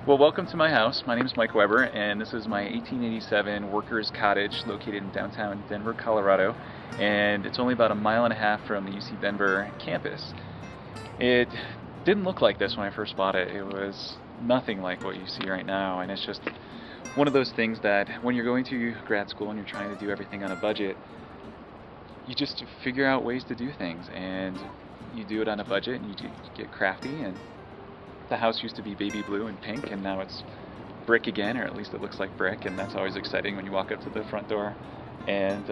Well, welcome to my house. My name is Mike Weber, and this is my 1887 workers' cottage located in downtown Denver, Colorado, and it's only about a mile and a half from the UC Denver campus. It didn't look like this when I first bought it. It was nothing like what you see right now, and it's just one of those things that when you're going to grad school and you're trying to do everything on a budget, you just figure out ways to do things, and you do it on a budget, and you get crafty. And the house used to be baby blue and pink, and now it's brick again, or at least it looks like brick, and that's always exciting when you walk up to the front door and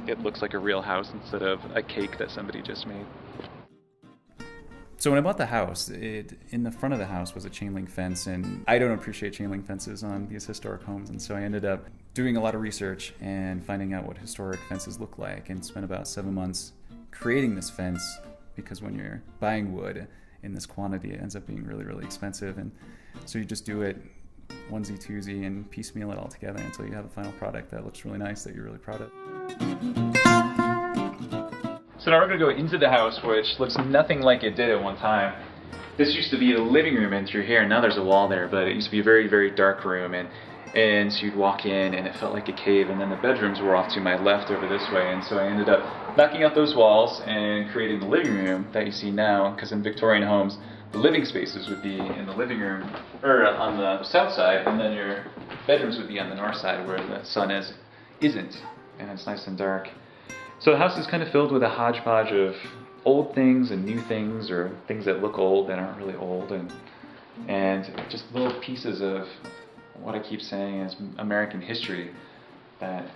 it looks like a real house instead of a cake that somebody just made. So when I bought the house, in the front of the house was a chain link fence, and I don't appreciate chain link fences on these historic homes, and so I ended up doing a lot of research and finding out what historic fences look like, and spent about 7 months creating this fence, because when you're buying wood in this quantity, it ends up being really, really expensive. And so you just do it onesie twosie and piecemeal it all together until you have a final product that looks really nice, that you're really proud of. So now we're going to go into the house, which looks nothing like it did at one time. This used to be the living room in through here, and now there's a wall there, but it used to be a very, very dark room, and so you'd walk in and it felt like a cave, and then the bedrooms were off to my left over this way, and so I ended up knocking out those walls and creating the living room that you see now, because in Victorian homes, the living spaces would be in the living room, or on the south side, and then your bedrooms would be on the north side where the sun isn't, and it's nice and dark. So the house is kind of filled with a hodgepodge of old things and new things, or things that look old that aren't really old, and just little pieces of what I keep saying is American history that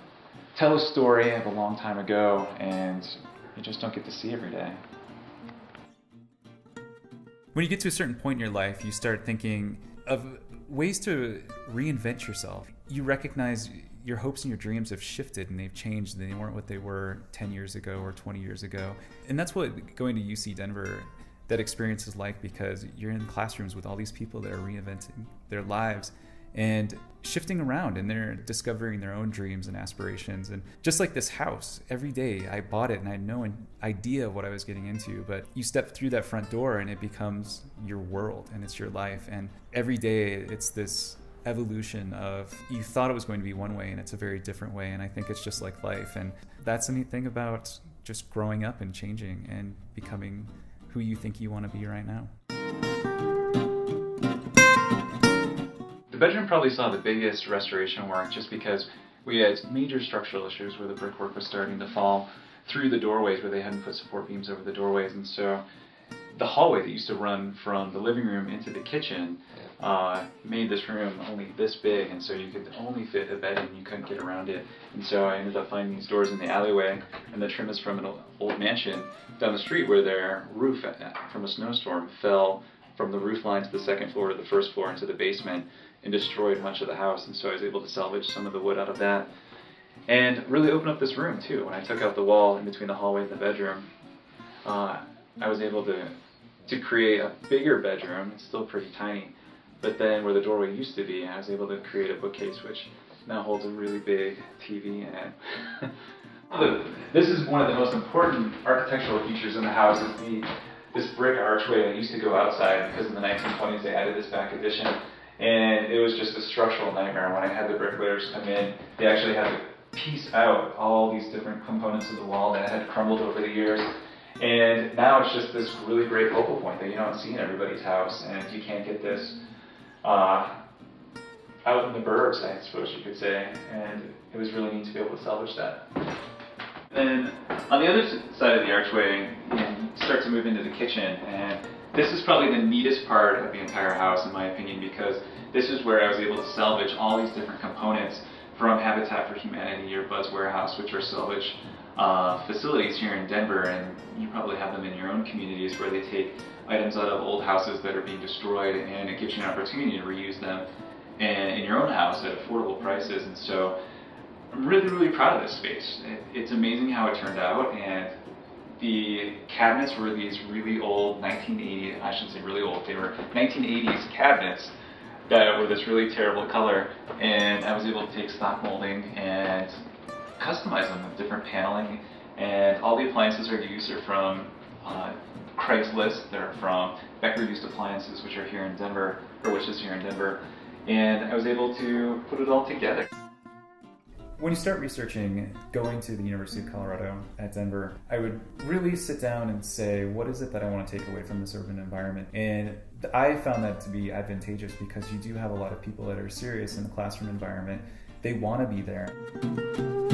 tell a story of a long time ago, and you just don't get to see every day. When you get to a certain point in your life, you start thinking of ways to reinvent yourself. You recognize your hopes and your dreams have shifted, and they've changed. They weren't what they were 10 years ago or 20 years ago. And that's what going to UC Denver, that experience is like, because you're in classrooms with all these people that are reinventing their lives and shifting around, and they're discovering their own dreams and aspirations. And just like this house, every day I bought it and I had no idea of what I was getting into, but you step through that front door and it becomes your world and it's your life. And every day it's this evolution of, you thought it was going to be one way and it's a very different way. And I think it's just like life, and that's the neat thing about just growing up and changing and becoming who you think you want to be right now. The bedroom probably saw the biggest restoration work, just because we had major structural issues where the brickwork was starting to fall through the doorways where they hadn't put support beams over the doorways, and so the hallway that used to run from the living room into the kitchen made this room only this big, and so you could only fit a bed in, you couldn't get around it. And so I ended up finding these doors in the alleyway, and the trim is from an old mansion down the street where their roof from a snowstorm fell from the roof line to the second floor to the first floor into the basement and destroyed much of the house. And so I was able to salvage some of the wood out of that and really open up this room too. When I took out the wall in between the hallway and the bedroom, I was able to create a bigger bedroom. It's still pretty tiny, but then where the doorway used to be, I was able to create a bookcase which now holds a really big TV in it. This is one of the most important architectural features in the house, is this brick archway that used to go outside, because in the 1920s they added this back addition, and it was just a structural nightmare. When I had the bricklayers come in, they actually had to piece out all these different components of the wall that had crumbled over the years, and now it's just this really great focal point that you don't see in everybody's house, and you can't get this out in the burbs, I suppose you could say, and it was really neat to be able to salvage that. Then on the other side of the archway, you start to move into the kitchen, and this is probably the neatest part of the entire house, in my opinion, because this is where I was able to salvage all these different components from Habitat for Humanity or Bud's Warehouse, which are salvage facilities here in Denver, and you probably have them in your own communities, where they take items out of old houses that are being destroyed, and it gives you an opportunity to reuse them in your own house at affordable prices. And so I'm really, really proud of this space. It's amazing how it turned out, and the cabinets were these really old 1980s, I shouldn't say really old, they were 1980s cabinets that were this really terrible color, and I was able to take stock molding and customize them with different paneling, and all the appliances are used are from Craigslist, they're from Becker Used Appliances, which are here in Denver, or which is here in Denver, and I was able to put it all together. When you start researching going to the University of Colorado at Denver, I would really sit down and say, what is it that I want to take away from this urban environment? And I found that to be advantageous because you do have a lot of people that are serious in the classroom environment. They want to be there.